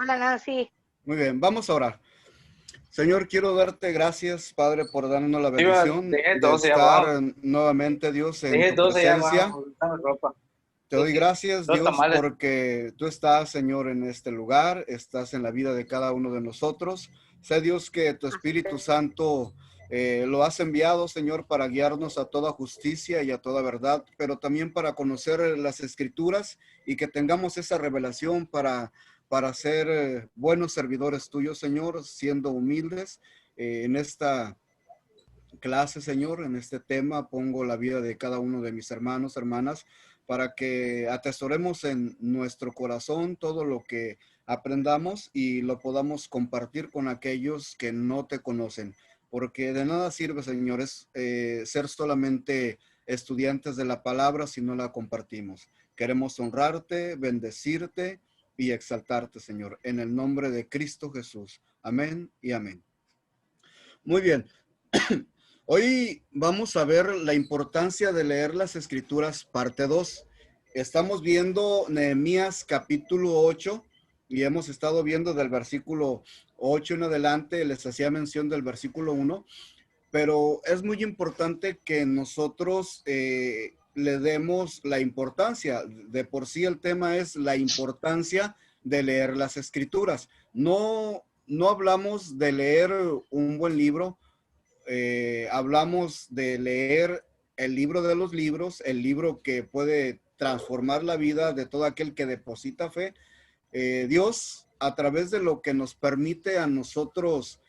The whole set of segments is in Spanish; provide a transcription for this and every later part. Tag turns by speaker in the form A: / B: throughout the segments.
A: Hola, Nancy.
B: Muy bien, vamos a orar. Señor, quiero darte gracias, Padre, por darnos la
C: Iba,
B: bendición
C: dejé
B: de
C: 12 ya
B: estar
C: abajo.
B: nuevamente, Dios, en
C: Dejé
B: tu
C: 12 ya
B: presencia.
C: abajo. Dame ropa.
B: Te doy gracias,
C: Dos
B: Dios,
C: tamales.
B: porque tú estás, Señor, en este lugar, estás en la vida de cada uno de nosotros. Sé, Dios, que tu Espíritu Santo lo has enviado, Señor, para guiarnos a toda justicia y a toda verdad, pero también para conocer las Escrituras y que tengamos esa revelación para ser buenos servidores tuyos, Señor, siendo humildes en esta clase, Señor. En este tema pongo la vida de cada uno de mis hermanos, hermanas, para que atesoremos en nuestro corazón todo lo que aprendamos y lo podamos compartir con aquellos que no te conocen. Porque de nada sirve, señores, ser solamente estudiantes de la palabra si no la compartimos. Queremos honrarte, bendecirte y exaltarte, Señor, en el nombre de Cristo Jesús. Amén y amén. Muy bien. Hoy vamos a ver la importancia de leer las Escrituras, parte 2. Estamos viendo Nehemías capítulo 8 y hemos estado viendo del versículo 8 en adelante. Les hacía mención del versículo 1, pero es muy importante que nosotros le demos la importancia. De por sí el tema es la importancia de leer las Escrituras. No hablamos de leer un buen libro. Hablamos de leer el libro de los libros, el libro que puede transformar la vida de todo aquel que deposita fe. Dios, a través de lo que nos permite a nosotros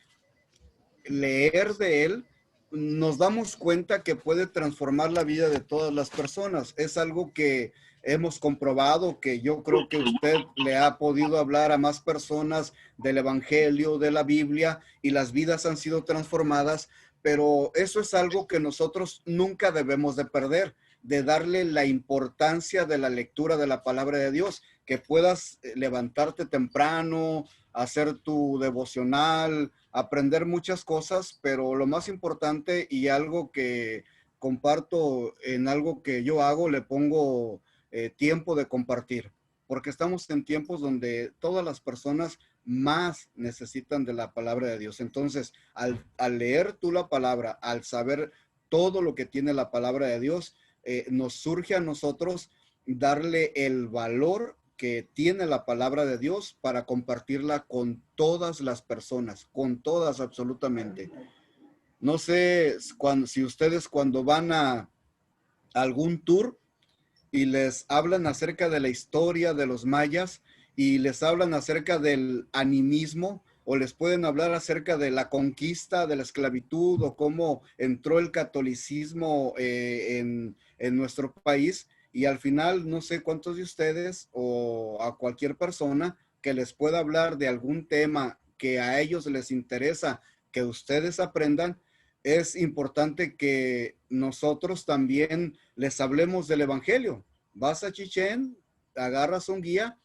B: leer de él, nos damos cuenta que puede transformar la vida de todas las personas. Es algo que hemos comprobado, que yo creo que usted le ha podido hablar a más personas del Evangelio, de la Biblia, y las vidas han sido transformadas, pero eso es algo que nosotros nunca debemos de perder, de darle la importancia de la lectura de la palabra de Dios, que puedas levantarte temprano, hacer tu devocional, aprender muchas cosas, pero lo más importante y algo que comparto en algo que yo hago, le pongo tiempo de compartir, porque estamos en tiempos donde todas las personas más necesitan de la palabra de Dios. Entonces, al leer tú la palabra, al saber todo lo que tiene la palabra de Dios, nos surge a nosotros darle el valor que tiene la palabra de Dios para compartirla con todas las personas, con todas absolutamente. No sé si ustedes cuando van a algún tour y les hablan acerca de la historia de los mayas y les hablan acerca del animismo o les pueden hablar acerca de la conquista de la esclavitud o cómo entró el catolicismo en nuestro país, y al final no sé cuántos de ustedes o a cualquier persona que les pueda hablar de algún tema que a ellos les interesa que ustedes aprendan, es importante que nosotros también les hablemos del Evangelio. Vas a Chichén, agarras un guía,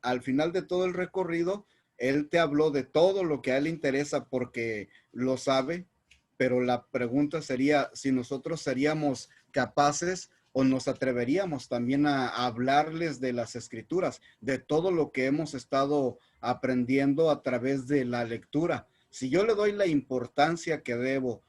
B: al final de todo el recorrido, él te habló de todo lo que a él le interesa porque lo sabe, pero la pregunta sería si nosotros seríamos capaces o nos atreveríamos también a hablarles de las Escrituras, de todo lo que hemos estado aprendiendo a través de la lectura. Si yo le doy la importancia que debo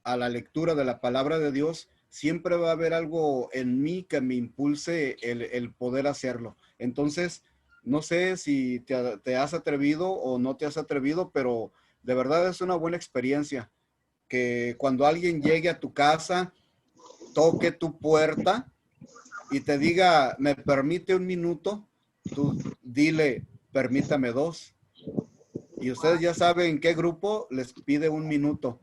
B: a la lectura de la palabra de Dios, siempre va a haber algo en mí que me impulse el poder hacerlo. Entonces, no sé si te has atrevido o no te has atrevido, pero de verdad es una buena experiencia que cuando alguien llegue a tu casa, toque tu puerta y te diga, ¿me permite un minuto? Tú dile, permítame dos. Y ustedes ya saben qué grupo les pide un minuto.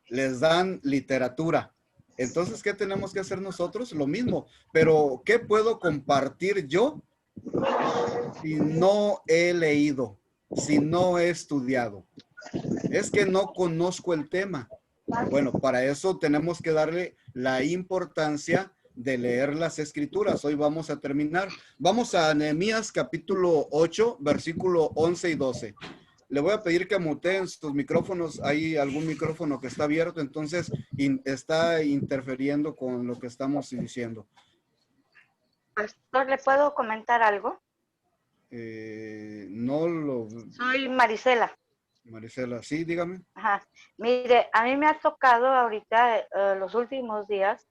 B: Les dan literatura. Entonces, ¿qué tenemos que hacer nosotros? Lo mismo. Pero, ¿qué puedo compartir yo si no he leído, si no he estudiado? Es que no conozco el tema. Bueno, para eso tenemos que darle la importancia de leer las Escrituras. Hoy vamos a terminar. Vamos a Nehemías capítulo 8, versículo 11 y 12. Le voy a pedir que muteen sus micrófonos. Hay algún micrófono que está abierto, entonces está interfiriendo con lo que estamos diciendo.
A: Pastor, ¿le puedo comentar algo?
B: No lo...
A: Soy Marisela.
B: Marisela, sí, dígame.
A: Ajá. Mire, a mí me ha tocado ahorita, los últimos días,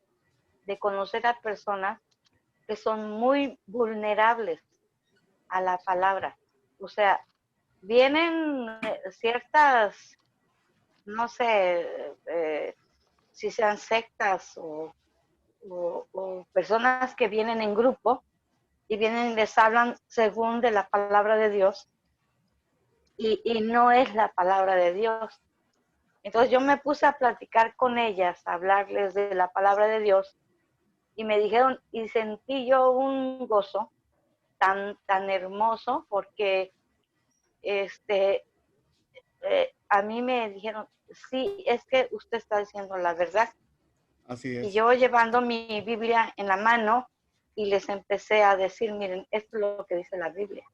A: de conocer a personas que son muy vulnerables a la palabra. O sea, vienen ciertas, no sé, si sean sectas o personas que vienen en grupo y vienen y les hablan según de la palabra de Dios y no es la palabra de Dios. Entonces yo me puse a platicar con ellas, a hablarles de la palabra de Dios y me dijeron, y sentí yo un gozo tan hermoso porque a mí me dijeron, sí, es que usted está diciendo la verdad.
B: Así
A: Y
B: es,
A: yo llevando mi Biblia en la mano y les empecé a decir, miren, esto es lo que dice la Biblia.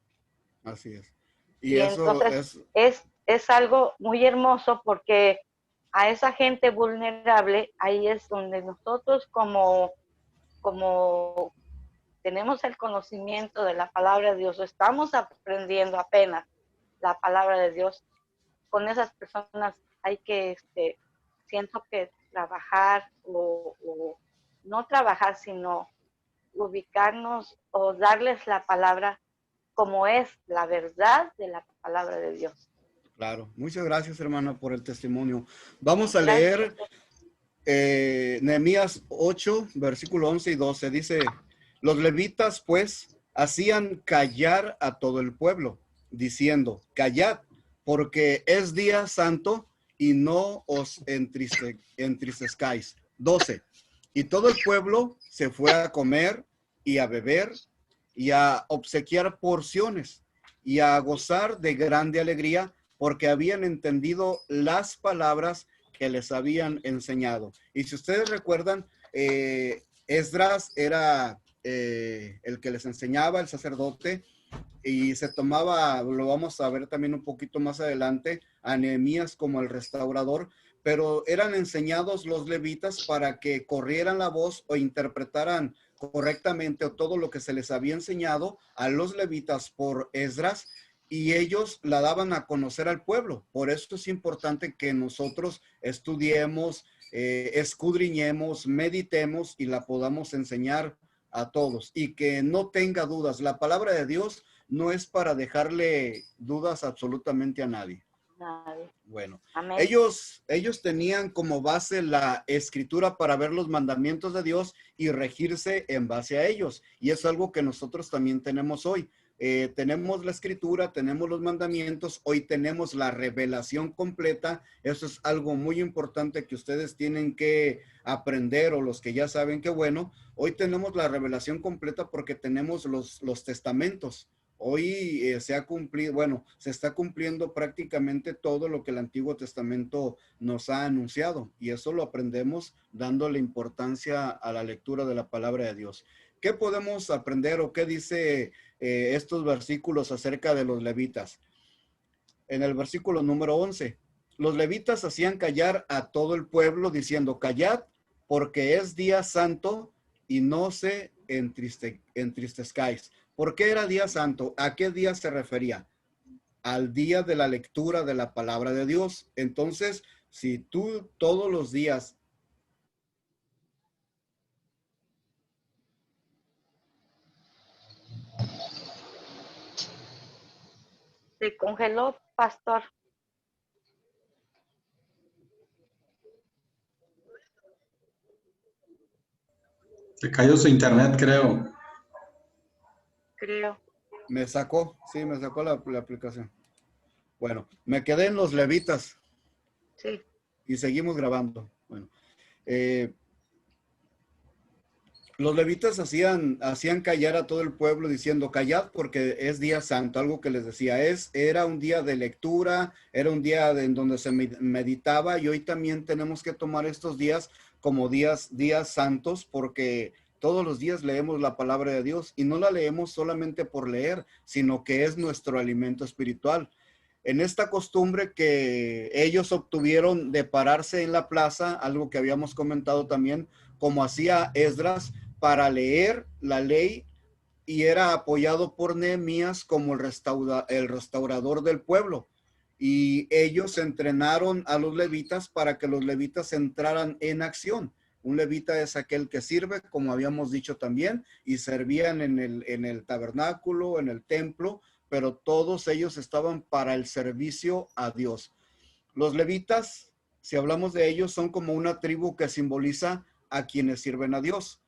B: así es. Y
A: Y
B: eso
A: entonces
B: es,
A: es algo muy hermoso porque a esa gente vulnerable, ahí es donde nosotros como tenemos el conocimiento de la palabra de Dios, estamos aprendiendo apenas la palabra de Dios, con esas personas hay que, siento que trabajar o no trabajar, sino ubicarnos o darles la palabra como es la verdad de la palabra de Dios.
B: claro. Muchas gracias, hermana, por el testimonio. Vamos a
A: Gracias.
B: leer Nehemías 8, versículo 11 y 12. Dice, los levitas, pues, hacían callar a todo el pueblo, diciendo, callad, porque es día santo y no os entristezcáis. 12. Y todo el pueblo se fue a comer y a beber y a obsequiar porciones y a gozar de grande alegría porque habían entendido las palabras que les habían enseñado. Y si ustedes recuerdan, Esdras era el que les enseñaba, el sacerdote, y se tomaba, lo vamos a ver también un poquito más adelante, a Nehemías como el restaurador, pero eran enseñados los levitas para que corrieran la voz o interpretaran correctamente o todo lo que se les había enseñado a los levitas por Esdras y ellos la daban a conocer al pueblo. Por eso es importante que nosotros estudiemos, escudriñemos, meditemos y la podamos enseñar a todos y que no tenga dudas. La palabra de Dios no es para dejarle dudas absolutamente a nadie.
A: Nadie.
B: Bueno,
A: Amén.
B: ellos tenían como base la escritura para ver los mandamientos de Dios y regirse en base a ellos. Y es algo que nosotros también tenemos hoy. Tenemos la escritura, tenemos los mandamientos, hoy tenemos la revelación completa. Eso es algo muy importante que ustedes tienen que aprender o los que ya saben que bueno, hoy tenemos la revelación completa porque tenemos los testamentos. Hoy se ha cumplido, bueno, se está cumpliendo prácticamente todo lo que el Antiguo Testamento nos ha anunciado y eso lo aprendemos dándole importancia a la lectura de la palabra de Dios. ¿Qué podemos aprender o qué dice estos versículos acerca de los levitas? En el versículo número 11, los levitas hacían callar a todo el pueblo diciendo, callad porque es día santo y no se entristezcáis. ¿Por qué era día santo? ¿A qué día se refería? Al día de la lectura de la palabra de Dios. Entonces, si tú todos los días...
A: Se congeló, pastor.
C: Se cayó su internet, creo.
A: Creo.
B: Me sacó, sí, me sacó la aplicación. Bueno, me quedé en los levitas
A: Sí.
B: y seguimos grabando. Bueno, los levitas hacían callar a todo el pueblo diciendo, callad porque es día santo, algo que les decía, era un día de lectura, era un día en donde se meditaba y hoy también tenemos que tomar estos días como días santos porque todos los días leemos la palabra de Dios y no la leemos solamente por leer, sino que es nuestro alimento espiritual. En esta costumbre que ellos obtuvieron de pararse en la plaza, algo que habíamos comentado también, como hacía Esdras, para leer la ley y era apoyado por Nehemías como el restaurador del pueblo. Y ellos entrenaron a los levitas para que los levitas entraran en acción. Un levita es aquel que sirve, como habíamos dicho también, y servían en el tabernáculo, en el templo, pero todos ellos estaban para el servicio a Dios. Los levitas, si hablamos de ellos, son como una tribu que simboliza a quienes sirven a Dios.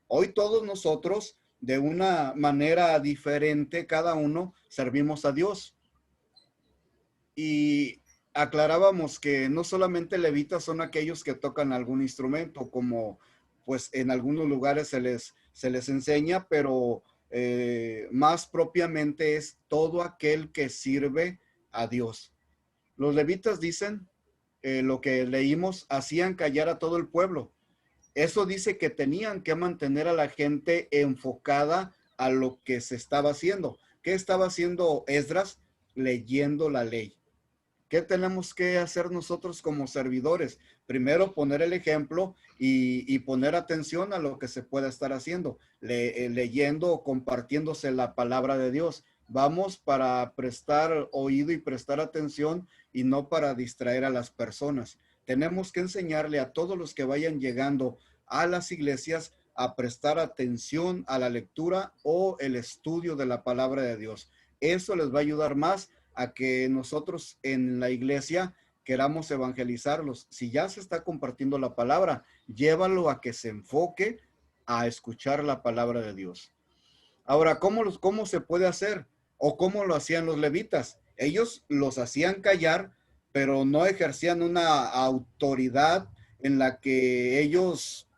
B: Hoy todos nosotros, de una manera diferente, cada uno servimos a Dios. Y aclarábamos que no solamente levitas son aquellos que tocan algún instrumento, como pues en algunos lugares se les enseña, pero más propiamente es todo aquel que sirve a Dios. Los levitas dicen, lo que leímos, hacían callar a todo el pueblo. Eso dice que tenían que mantener a la gente enfocada a lo que se estaba haciendo. ¿Qué estaba haciendo Esdras? Leyendo la ley. ¿Qué tenemos que hacer nosotros como servidores? Primero, poner el ejemplo y poner atención a lo que se pueda estar haciendo, leyendo o compartiéndose la palabra de Dios. Vamos para prestar oído y prestar atención y no para distraer a las personas. Tenemos que enseñarle a todos los que vayan llegando a las iglesias a prestar atención a la lectura o el estudio de la palabra de Dios. Eso les va a ayudar más a que nosotros en la iglesia queramos evangelizarlos. Si ya se está compartiendo la palabra, llévalo a que se enfoque a escuchar la palabra de Dios. Ahora, ¿cómo se puede hacer? ¿O cómo lo hacían los levitas? Ellos los hacían callar, pero no ejercían una autoridad en la que ellos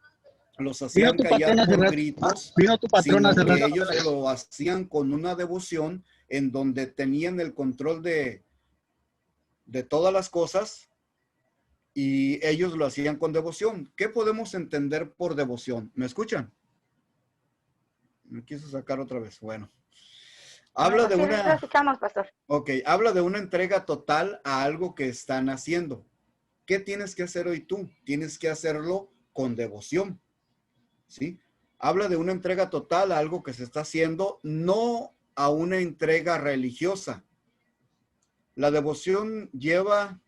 B: los hacían callar por gritos,
D: Vino tu patrón
B: sino
D: hace
B: que
D: rato.
B: ellos lo hacían con una devoción en donde tenían el control de todas las cosas y ellos lo hacían con devoción. ¿Qué podemos entender por devoción? ¿Me escuchan? Me quiso sacar otra vez. Bueno. Habla de
A: Sí, lo
B: una...
A: escuchamos, pastor.
B: Ok, habla de una entrega total a algo que están haciendo. ¿Qué tienes que hacer hoy tú? Tienes que hacerlo con devoción, ¿sí? Habla de una entrega total a algo que se está haciendo, no a una entrega religiosa. La devoción lleva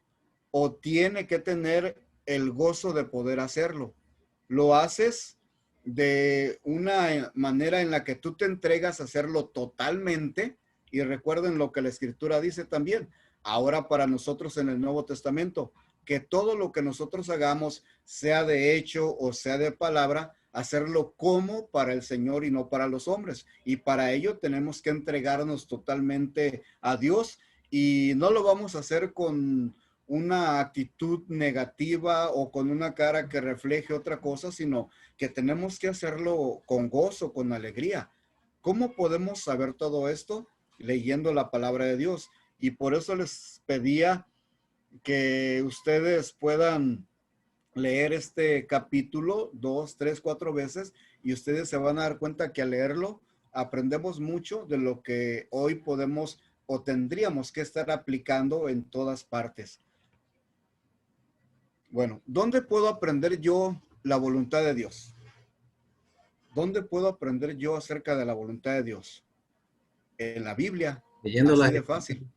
B: o tiene que tener el gozo de poder hacerlo. Lo haces de una manera en la que tú te entregas a hacerlo totalmente, y recuerden lo que la Escritura dice también, ahora para nosotros en el Nuevo Testamento, que todo lo que nosotros hagamos, sea de hecho o sea de palabra, hacerlo como para el Señor y no para los hombres. Y para ello tenemos que entregarnos totalmente a Dios, y no lo vamos a hacer con una actitud negativa o con una cara que refleje otra cosa, sino que tenemos que hacerlo con gozo, con alegría. ¿Cómo podemos saber todo esto? Leyendo la palabra de Dios. Y por eso les pedía que ustedes puedan leer este capítulo 2, 3, 4 veces, y ustedes se van a dar cuenta que al leerlo aprendemos mucho de lo que hoy podemos o tendríamos que estar aplicando en todas partes. Bueno, ¿dónde puedo aprender yo la voluntad de Dios? ¿Dónde puedo aprender yo acerca de la voluntad de Dios? En la Biblia.
C: Leyéndola.
B: Así de fácil.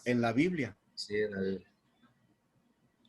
B: En la Biblia.
C: Sí, en la Biblia.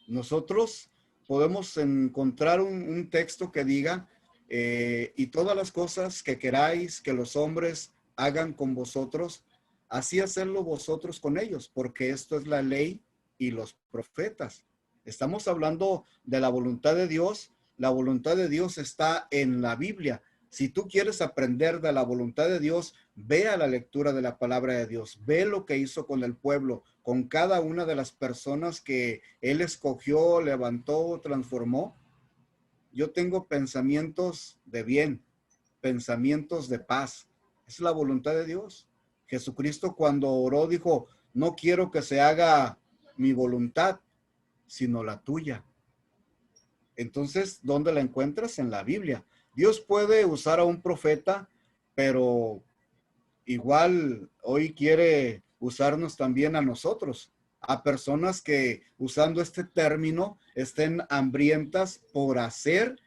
B: Nosotros podemos encontrar un texto que diga, y todas las cosas que queráis que los hombres hagan con vosotros, así hacerlo vosotros con ellos, porque esto es la ley y los profetas. Estamos hablando de la voluntad de Dios. La voluntad de Dios está en la Biblia. Si tú quieres aprender de la voluntad de Dios, ve a la lectura de la palabra de Dios. Ve lo que hizo con el pueblo, con cada una de las personas que Él escogió, levantó, transformó. Yo tengo pensamientos de bien, pensamientos de paz. Es la voluntad de Dios. Jesucristo cuando oró dijo, no quiero que se haga mi voluntad, sino la tuya. Entonces, ¿dónde la encuentras? En la Biblia. Dios puede usar a un profeta, pero igual hoy quiere usarnos también a nosotros, a personas que usando este término estén hambrientas por hacer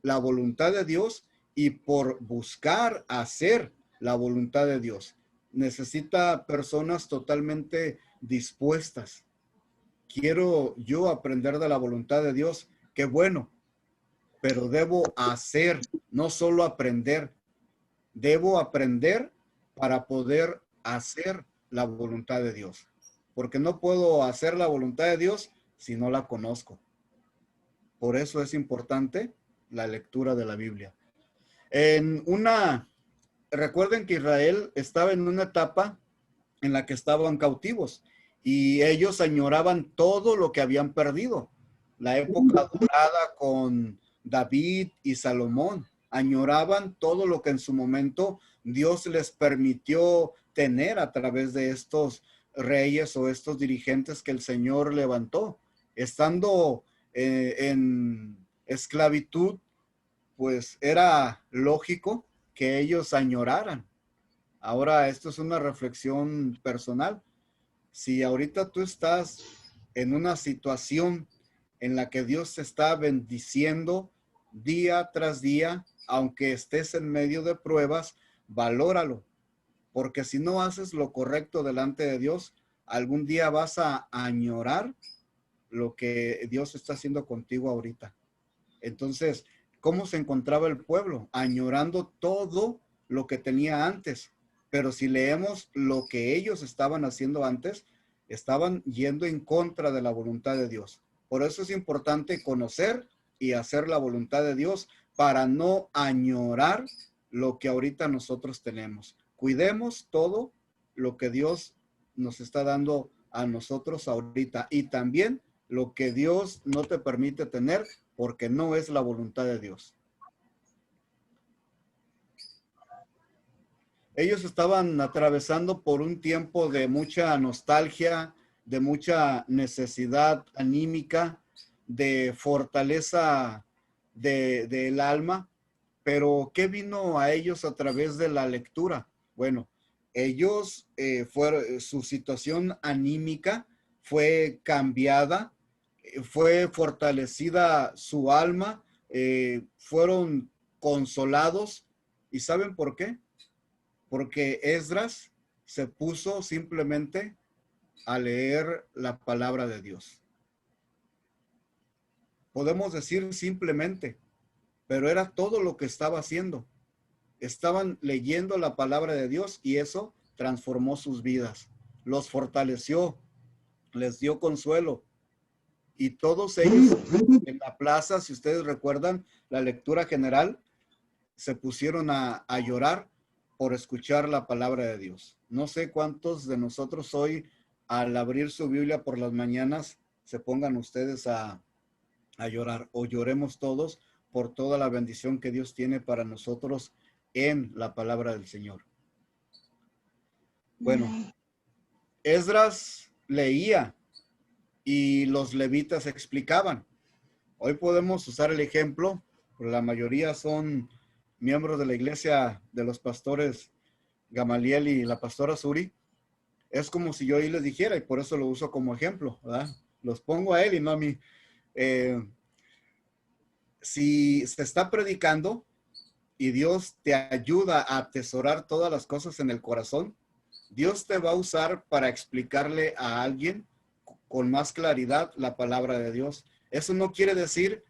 B: la voluntad de Dios y por buscar hacer la voluntad de Dios. Necesita personas totalmente dispuestas. Quiero yo aprender de la voluntad de Dios. Qué bueno, pero debo hacer, no solo aprender. Debo aprender para poder hacer la voluntad de Dios. Porque no puedo hacer la voluntad de Dios si no la conozco. Por eso es importante la lectura de la Biblia. Recuerden que Israel estaba en una etapa en la que estaban cautivos y ellos añoraban todo lo que habían perdido. La época dorada con David y Salomón. Añoraban todo lo que en su momento Dios les permitió tener a través de estos reyes o estos dirigentes que el Señor levantó. Estando en esclavitud, pues era lógico que ellos añoraran. Ahora, esto es una reflexión personal. Si ahorita tú estás en una situación en la que Dios te está bendiciendo día tras día, aunque estés en medio de pruebas, valóralo. Porque si no haces lo correcto delante de Dios, algún día vas a añorar lo que Dios está haciendo contigo ahorita. Entonces, ¿cómo se encontraba el pueblo? Añorando todo lo que tenía antes. Pero si leemos lo que ellos estaban haciendo antes, estaban yendo en contra de la voluntad de Dios. Por eso es importante conocer y hacer la voluntad de Dios para no añorar lo que ahorita nosotros tenemos. Cuidemos todo lo que Dios nos está dando a nosotros ahorita y también lo que Dios no te permite tener porque no es la voluntad de Dios. Ellos estaban atravesando por un tiempo de mucha nostalgia, de mucha necesidad anímica, de fortaleza del alma. Pero ¿qué vino a ellos a través de la lectura? Bueno, ellos su situación anímica fue cambiada, fue fortalecida su alma, fueron consolados. ¿Y saben por qué? Porque Esdras se puso simplemente a leer la palabra de Dios. Podemos decir simplemente, pero era todo lo que estaba haciendo. Estaban leyendo la palabra de Dios y eso transformó sus vidas, los fortaleció, les dio consuelo. Y todos ellos en la plaza, si ustedes recuerdan la lectura general, se pusieron a llorar por escuchar la palabra de Dios. No sé cuántos de nosotros hoy, al abrir su Biblia por las mañanas, se pongan ustedes a llorar o lloremos todos por toda la bendición que Dios tiene para nosotros en la palabra del Señor. Bueno, Esdras leía y los levitas explicaban. Hoy podemos usar el ejemplo, la mayoría son miembros de la iglesia de los pastores Gamaliel y la pastora Suri. Es como si yo ahí les dijera, y por eso lo uso como ejemplo, ¿verdad? Los pongo a él y no a mí. Si se está predicando y Dios te ayuda a atesorar todas las cosas en el corazón, Dios te va a usar para explicarle a alguien con más claridad la palabra de Dios. Eso no quiere decir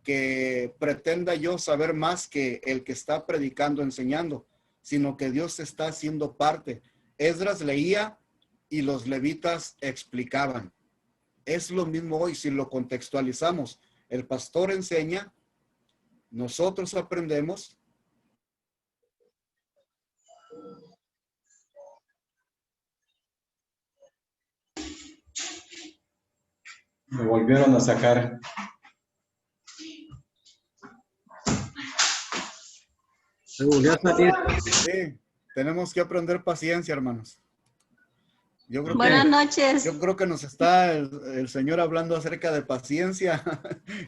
B: que pretenda yo saber más que el que está predicando, enseñando, sino que Dios está haciendo parte. Esdras leía y los levitas explicaban. Es lo mismo hoy si lo contextualizamos. El pastor enseña, nosotros aprendemos.
C: Me volvieron a sacar.
D: Se volvió a salir.
B: Sí, tenemos que aprender paciencia, hermanos.
E: Buenas noches.
B: Yo creo que nos está el Señor hablando acerca de paciencia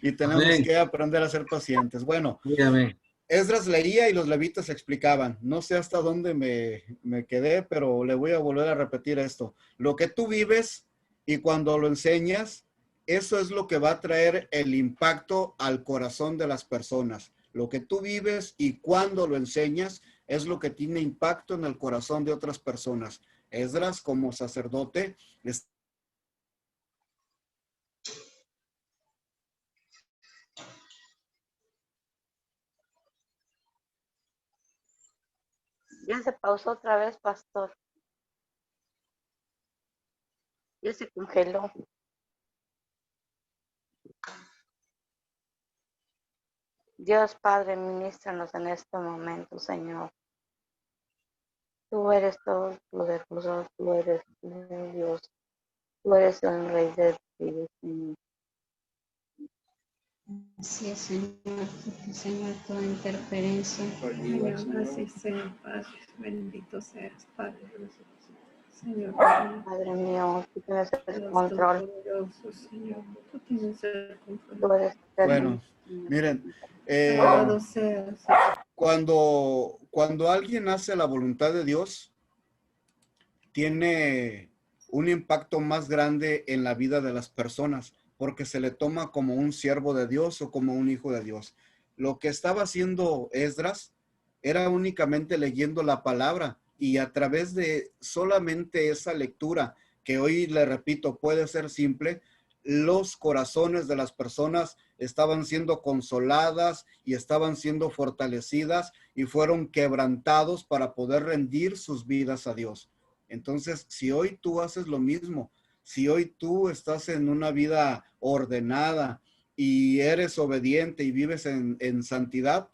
B: y tenemos que aprender a ser pacientes. Bueno,
D: dígame.
B: Esdras leía y los levitas explicaban. No sé hasta dónde me quedé, pero le voy a volver a repetir esto. Lo que tú vives y cuando lo enseñas, eso es lo que va a traer el impacto al corazón de las personas. Lo que tú vives y cuando lo enseñas, es lo que tiene impacto en el corazón de otras personas. Esdras, como sacerdote,
A: Ya se pausó otra vez, pastor. Ya se congeló. Dios Padre, ministranos en este momento, Señor. Tú eres todo poderoso, tú eres Dios, tú eres el Rey de Reyes, Señor.
E: Así es, Señor. Señor, toda interferencia.
F: Señor, así sea, Padre. Bendito seas, Padre. Señor,
A: Padre mío, tú tienes el
F: Dios
A: control.
F: todopoderoso, Señor. Tú tienes el control.
A: Tú eres
B: bueno, miren,
F: Alabado seas.
B: cuando alguien hace la voluntad de Dios, tiene un impacto más grande en la vida de las personas, porque se le toma como un siervo de Dios o como un hijo de Dios. Lo que estaba haciendo Esdras era únicamente leyendo la palabra, y a través de solamente esa lectura, que hoy le repito, puede ser simple, los corazones de las personas estaban siendo consoladas y estaban siendo fortalecidas y fueron quebrantados para poder rendir sus vidas a Dios. Entonces, si hoy tú haces lo mismo, si hoy tú estás en una vida ordenada y eres obediente y vives en santidad,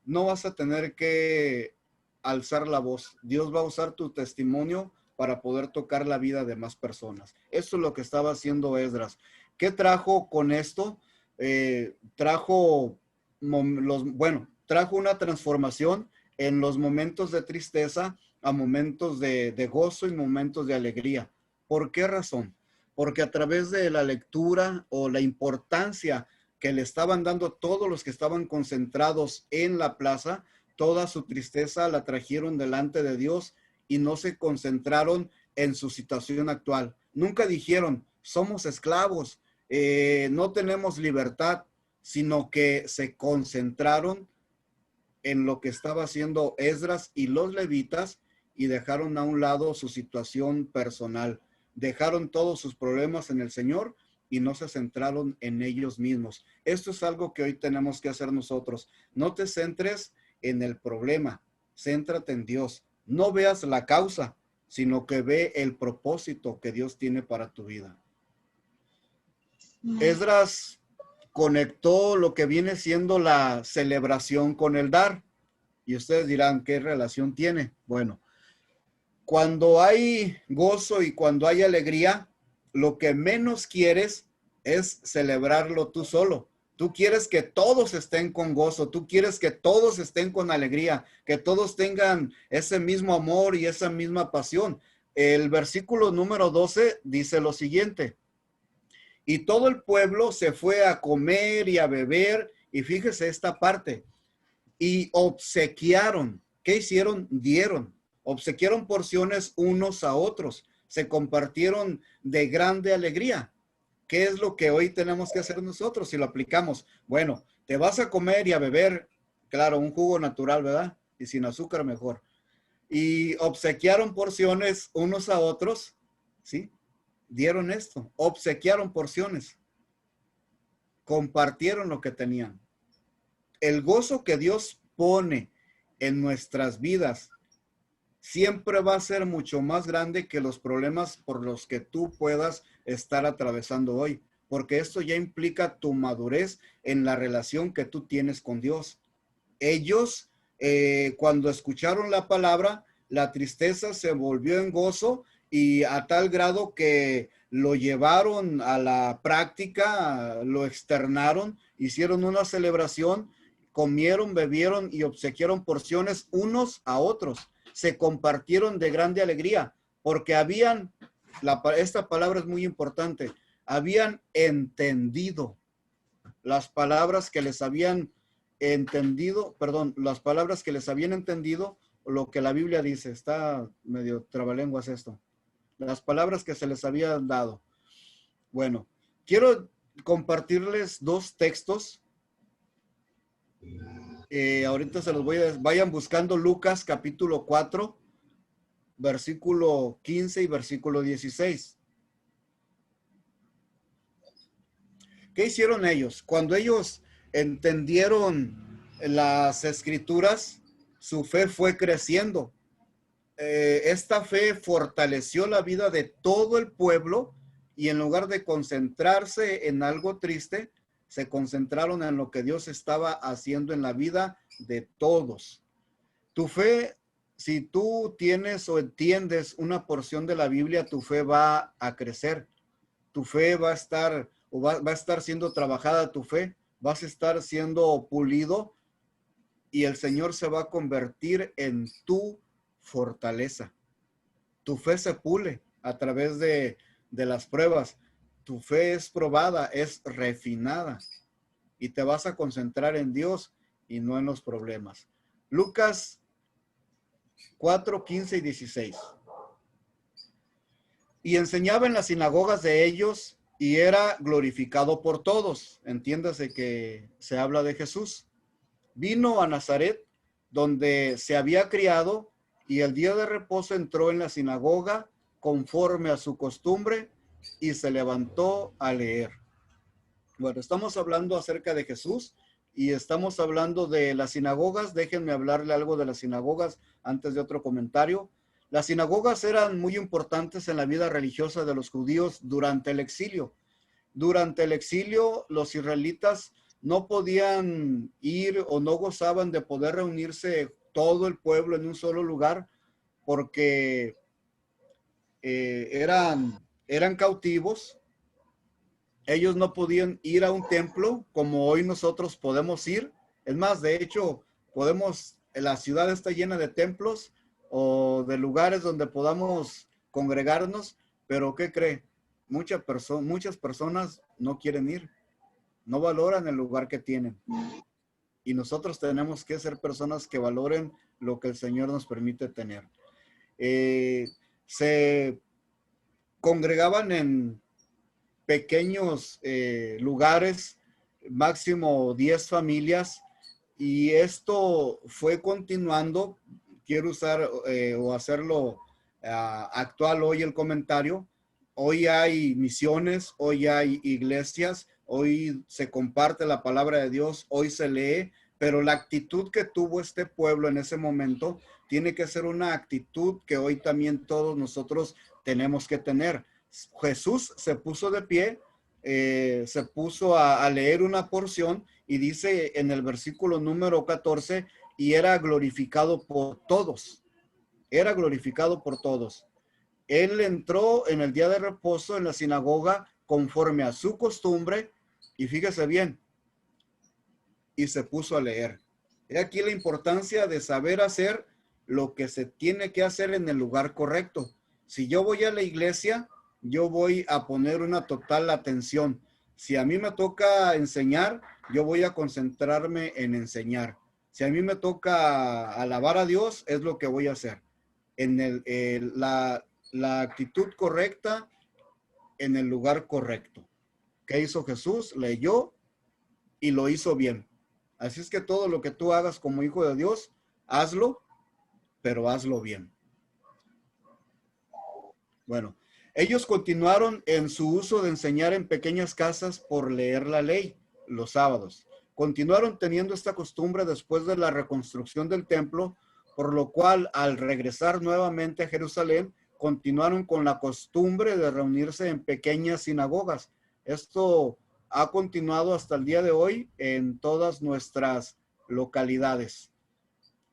B: no vas a tener que alzar la voz. Dios va a usar tu testimonio para poder tocar la vida de más personas. Eso es lo que estaba haciendo Esdras. ¿Qué trajo con esto? Trajo una transformación en los momentos de tristeza a momentos de gozo y momentos de alegría. ¿Por qué razón? Porque a través de la lectura o la importancia que le estaban dando todos los que estaban concentrados en la plaza, toda su tristeza la trajeron delante de Dios y no se concentraron en su situación actual. Nunca dijeron, somos esclavos, no tenemos libertad, sino que se concentraron en lo que estaba haciendo Esdras y los levitas y dejaron a un lado su situación personal. Dejaron todos sus problemas en el Señor y no se centraron en ellos mismos. Esto es algo que hoy tenemos que hacer nosotros. No te centres en el problema, céntrate en Dios. No veas la causa, sino que ve el propósito que Dios tiene para tu vida. Esdras conectó lo que viene siendo la celebración con el dar. Y ustedes dirán, ¿qué relación tiene? Bueno, cuando hay gozo y cuando hay alegría, lo que menos quieres es celebrarlo tú solo. Tú quieres que todos estén con gozo, tú quieres que todos estén con alegría, que todos tengan ese mismo amor y esa misma pasión. El versículo número 12 dice lo siguiente: y todo el pueblo se fue a comer y a beber, y fíjese esta parte, y obsequiaron. ¿Qué hicieron? Dieron. Obsequiaron porciones unos a otros. Se compartieron de grande alegría. ¿Qué es lo que hoy tenemos que hacer nosotros si lo aplicamos? Bueno, te vas a comer y a beber, claro, un jugo natural, ¿verdad? Y sin azúcar mejor. Y obsequiaron porciones unos a otros, ¿sí? Dieron esto, obsequiaron porciones, compartieron lo que tenían. El gozo que Dios pone en nuestras vidas siempre va a ser mucho más grande que los problemas por los que tú puedas estar atravesando hoy, porque esto ya implica tu madurez en la relación que tú tienes con Dios. Ellos, cuando escucharon la palabra, la tristeza se volvió en gozo, y a tal grado que lo llevaron a la práctica, lo externaron, hicieron una celebración, comieron, bebieron y obsequiaron porciones unos a otros. Se compartieron de grande alegría, porque esta palabra es muy importante, habían entendido las palabras que les habían las palabras que les habían entendido, lo que la Biblia dice. Está medio trabalenguas esto. Las palabras que se les habían dado. Bueno, quiero compartirles dos textos Ahorita se los vayan buscando Lucas capítulo 4, versículo 15 y versículo 16. ¿Qué hicieron ellos? Cuando ellos entendieron las escrituras, su fe fue creciendo. Esta fe fortaleció la vida de todo el pueblo y en lugar de concentrarse en algo triste, se concentraron en lo que Dios estaba haciendo en la vida de todos. Tu fe, si tú tienes o entiendes una porción de la Biblia, tu fe va a crecer. Tu fe va a estar, o va a estar siendo trabajada, tu fe, vas a estar siendo pulido y el Señor se va a convertir en tu fortaleza. Tu fe se pule a través de las pruebas. Tu fe es probada, es refinada y te vas a concentrar en Dios y no en los problemas. Lucas 4, 15 y 16. Y enseñaba en las sinagogas de ellos y era glorificado por todos. Entiéndase que se habla de Jesús. Vino a Nazaret, donde se había criado, y el día de reposo entró en la sinagoga conforme a su costumbre y se levantó a leer. Bueno, estamos hablando acerca de Jesús y estamos hablando de las sinagogas. Déjenme hablarle algo de las sinagogas antes de otro comentario. Las sinagogas eran muy importantes en la vida religiosa de los judíos durante el exilio. Durante el exilio, los israelitas no podían ir o no gozaban de poder reunirse todo el pueblo en un solo lugar porque eran cautivos. Ellos no podían ir a un templo como hoy nosotros podemos ir. Es más, de hecho, la ciudad está llena de templos o de lugares donde podamos congregarnos, pero ¿qué cree? Muchas personas no quieren ir, no valoran el lugar que tienen. Y nosotros tenemos que ser personas que valoren lo que el Señor nos permite tener. Se congregaban en pequeños lugares, máximo 10 familias, y esto fue continuando. Quiero usar o hacerlo actual hoy el comentario. Hoy hay misiones, hoy hay iglesias, hoy se comparte la palabra de Dios, hoy se lee, pero la actitud que tuvo este pueblo en ese momento tiene que ser una actitud que hoy también todos nosotros tenemos que tener. Jesús se puso de pie, se puso a leer una porción y dice en el versículo número 14, y era glorificado por todos. Era glorificado por todos. Él entró en el día de reposo en la sinagoga conforme a su costumbre y fíjese bien, y se puso a leer. He aquí la importancia de saber hacer lo que se tiene que hacer en el lugar correcto. Si yo voy a la iglesia, yo voy a poner una total atención. Si a mí me toca enseñar, yo voy a concentrarme en enseñar. Si a mí me toca alabar a Dios, es lo que voy a hacer. En la actitud correcta, en el lugar correcto. ¿Qué hizo Jesús? Leyó y lo hizo bien. Así es que todo lo que tú hagas como hijo de Dios, hazlo, pero hazlo bien. Bueno, ellos continuaron en su uso de enseñar en pequeñas casas por leer la ley los sábados. Continuaron teniendo esta costumbre después de la reconstrucción del templo, por lo cual al regresar nuevamente a Jerusalén, continuaron con la costumbre de reunirse en pequeñas sinagogas. Esto ha continuado hasta el día de hoy en todas nuestras localidades.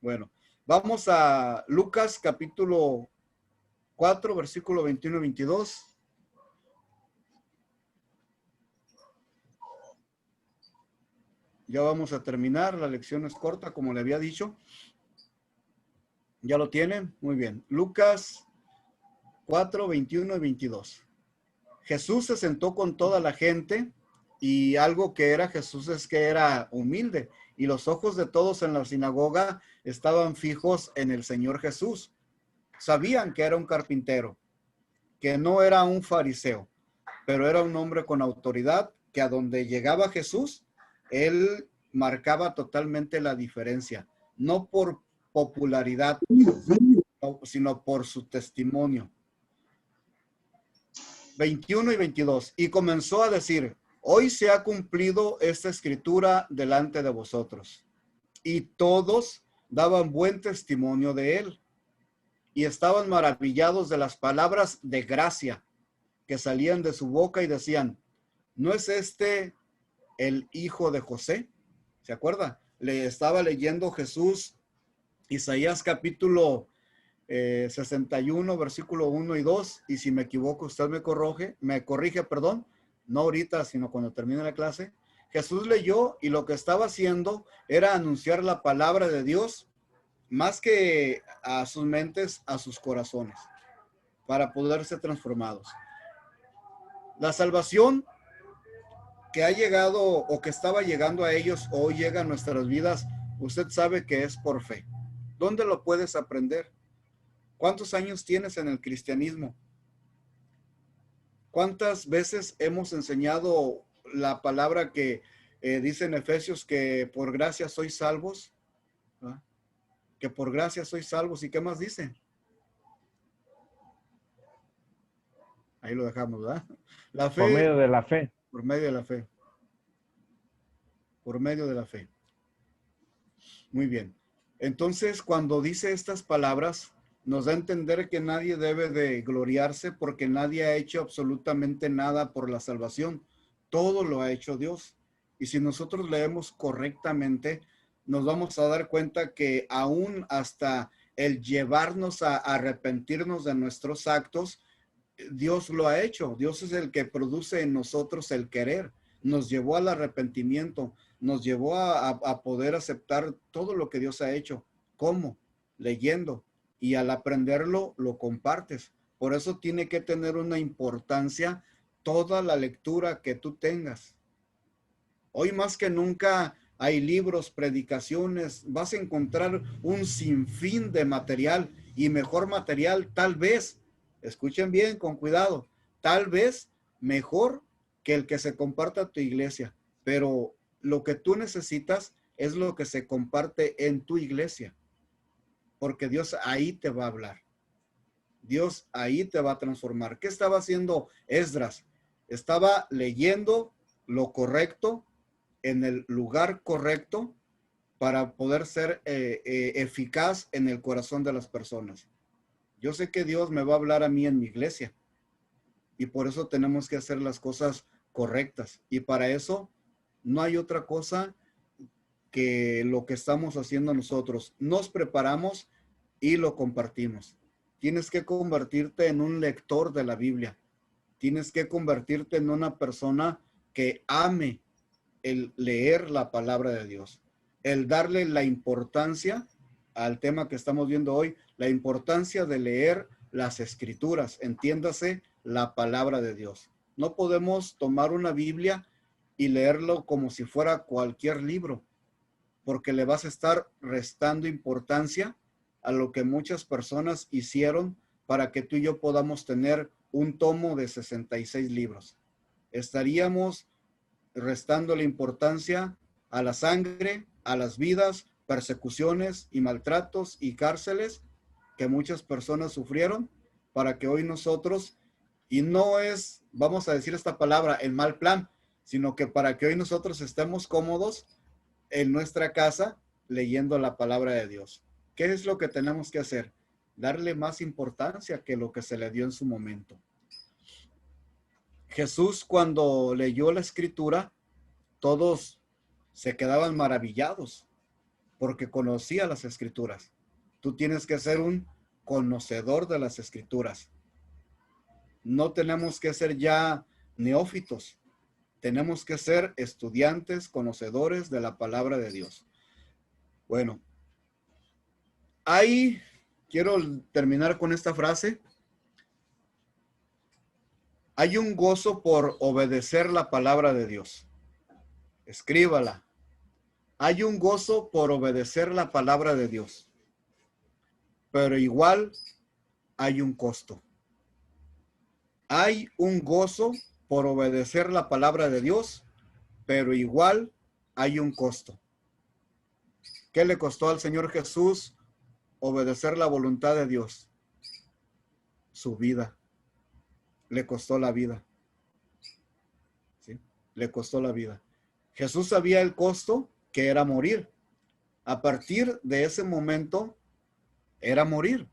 B: Bueno, vamos a Lucas capítulo 4, versículo 21 y 22. Ya vamos a terminar, la lección es corta, como le había dicho. ¿Ya lo tienen? Muy bien. Lucas 4, 21 y 22. Jesús se sentó con toda la gente y algo que era Jesús es que era humilde y los ojos de todos en la sinagoga estaban fijos en el Señor Jesús. Sabían que era un carpintero, que no era un fariseo, pero era un hombre con autoridad que a donde llegaba Jesús, él marcaba totalmente la diferencia, no por popularidad, sino por su testimonio. 21 y 22. Y comenzó a decir: hoy se ha cumplido esta escritura delante de vosotros. Y todos daban buen testimonio de él, y estaban maravillados de las palabras de gracia que salían de su boca, y decían: ¿no es este el hijo de José? ¿Se acuerda? Le estaba leyendo Jesús Isaías capítulo 61, versículo 1 y 2, y si me equivoco, usted me corrige, perdón, no ahorita, sino cuando termine la clase. Jesús leyó, y lo que estaba haciendo era anunciar la palabra de Dios, más que a sus mentes, a sus corazones, para poder ser transformados. La salvación que ha llegado o que estaba llegando a ellos, o hoy llega a nuestras vidas, usted sabe que es por fe. ¿Dónde lo puedes aprender? ¿Cuántos años tienes en el cristianismo? ¿Cuántas veces hemos enseñado la palabra que dice en Efesios que por gracia sois salvos? ¿Ah? Que por gracia sois salvos. ¿Y qué más dice? Ahí lo dejamos, ¿verdad? La fe.
G: Por medio de la fe.
B: Por medio de la fe. Por medio de la fe. Muy bien. Entonces, cuando dice estas palabras, nos da a entender que nadie debe de gloriarse, porque nadie ha hecho absolutamente nada por la salvación. Todo lo ha hecho Dios. Y si nosotros leemos correctamente, nos vamos a dar cuenta que aún hasta el llevarnos a arrepentirnos de nuestros actos, Dios lo ha hecho. Dios es el que produce en nosotros el querer. Nos llevó al arrepentimiento, nos llevó a poder aceptar todo lo que Dios ha hecho. ¿Cómo? Leyendo. Y al aprenderlo, lo compartes. Por eso tiene que tener una importancia toda la lectura que tú tengas. Hoy más que nunca hay libros, predicaciones, vas a encontrar un sinfín de material, y mejor material tal vez, escuchen bien, con cuidado, tal vez mejor que el que se comparta a tu iglesia, pero lo que tú necesitas es lo que se comparte en tu iglesia, porque Dios ahí te va a hablar. Dios ahí te va a transformar. ¿Qué estaba haciendo Esdras? Estaba leyendo lo correcto en el lugar correcto para poder ser eficaz en el corazón de las personas. Yo sé que Dios me va a hablar a mí en mi iglesia, y por eso tenemos que hacer las cosas correctas, y para eso no hay otra cosa que lo que estamos haciendo nosotros. Nos preparamos y lo compartimos. Tienes que convertirte en un lector de la Biblia. Tienes que convertirte en una persona que ame el leer la palabra de Dios, el darle la importancia al tema que estamos viendo hoy, la importancia de leer las escrituras, entiéndase la palabra de Dios. No podemos tomar una Biblia y leerlo como si fuera cualquier libro, porque le vas a estar restando importancia a lo que muchas personas hicieron para que tú y yo podamos tener un tomo de 66 libros. Estaríamos restando la importancia a la sangre, a las vidas, persecuciones y maltratos y cárceles que muchas personas sufrieron, para que hoy nosotros, y no es, vamos a decir esta palabra, el mal plan, sino que para que hoy nosotros estemos cómodos en nuestra casa leyendo la palabra de Dios. ¿Qué es lo que tenemos que hacer? Darle más importancia que lo que se le dio en su momento. Jesús, cuando leyó la escritura, todos se quedaban maravillados porque conocía las escrituras. Tú tienes que ser un conocedor de las escrituras. No tenemos que ser ya neófitos. Tenemos que ser estudiantes, conocedores de la palabra de Dios. Bueno, ahí quiero terminar con esta frase. Hay un gozo por obedecer la palabra de Dios. Escríbala. Hay un gozo por obedecer la palabra de Dios. Pero igual hay un costo. Hay un gozo por obedecer la palabra de Dios, pero igual hay un costo. ¿Qué le costó al Señor Jesús obedecer la voluntad de Dios? Su vida. Le costó la vida. ¿Sí? Le costó la vida. Jesús sabía el costo que era morir. A partir de ese momento, era morir.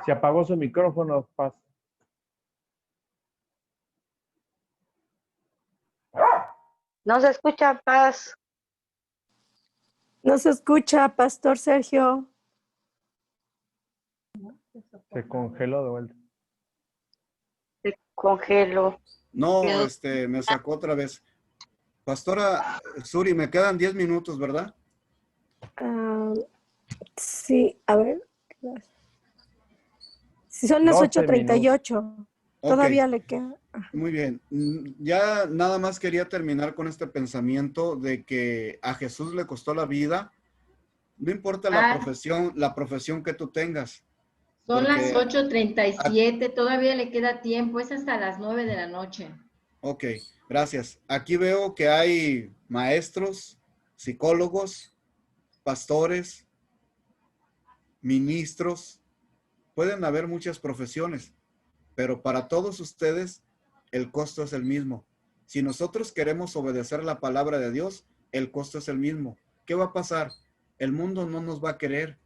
G: Se apagó su micrófono, Paz.
A: No se escucha, Paz.
F: No se escucha, Pastor Sergio.
G: Se congeló de vuelta.
A: Se congeló.
B: No, me sacó otra vez. Pastora Suri, me quedan 10 minutos, ¿verdad?
F: Sí, a ver. Si son las
G: 12
F: 8:38,
B: Ok,
F: todavía le queda.
B: muy bien. Ya nada más quería terminar con este pensamiento de que a Jesús le costó la vida. No importa la profesión que tú tengas.
H: Son las
B: Porque
H: 8:37, todavía le queda tiempo, es hasta las 9 de la noche.
B: Ok, gracias. Aquí veo que hay maestros, psicólogos, pastores, ministros. Pueden haber muchas profesiones, pero para todos ustedes el costo es el mismo. Si nosotros queremos obedecer la palabra de Dios, el costo es el mismo. ¿Qué va a pasar? El mundo no nos va a querer.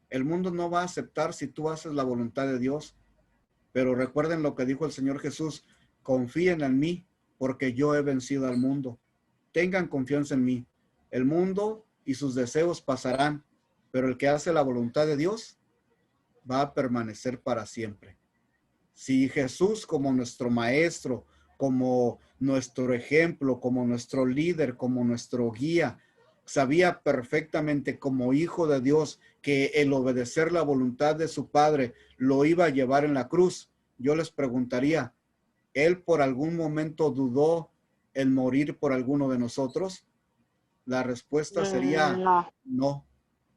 B: El mundo no va a aceptar si tú haces la voluntad de Dios. Pero recuerden lo que dijo el Señor Jesús: confíen en mí, porque yo he vencido al mundo. Tengan confianza en mí. El mundo y sus deseos pasarán, pero el que hace la voluntad de Dios va a permanecer para siempre. Si Jesús, como nuestro maestro, como nuestro ejemplo, como nuestro líder, como nuestro guía, sabía perfectamente como hijo de Dios que el obedecer la voluntad de su Padre lo iba a llevar en la cruz, yo les preguntaría, ¿él por algún momento dudó en morir por alguno de nosotros? La respuesta sería
A: No,
B: no.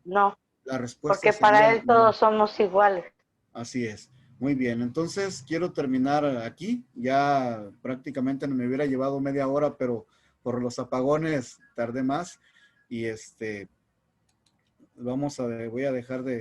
A: no,
B: La respuesta
A: porque para
B: sería
A: él
B: no.
A: todos somos iguales.
B: Así es. Muy bien. Entonces quiero terminar aquí. Ya prácticamente me hubiera llevado media hora, pero por los apagones tardé más. Y voy a dejar de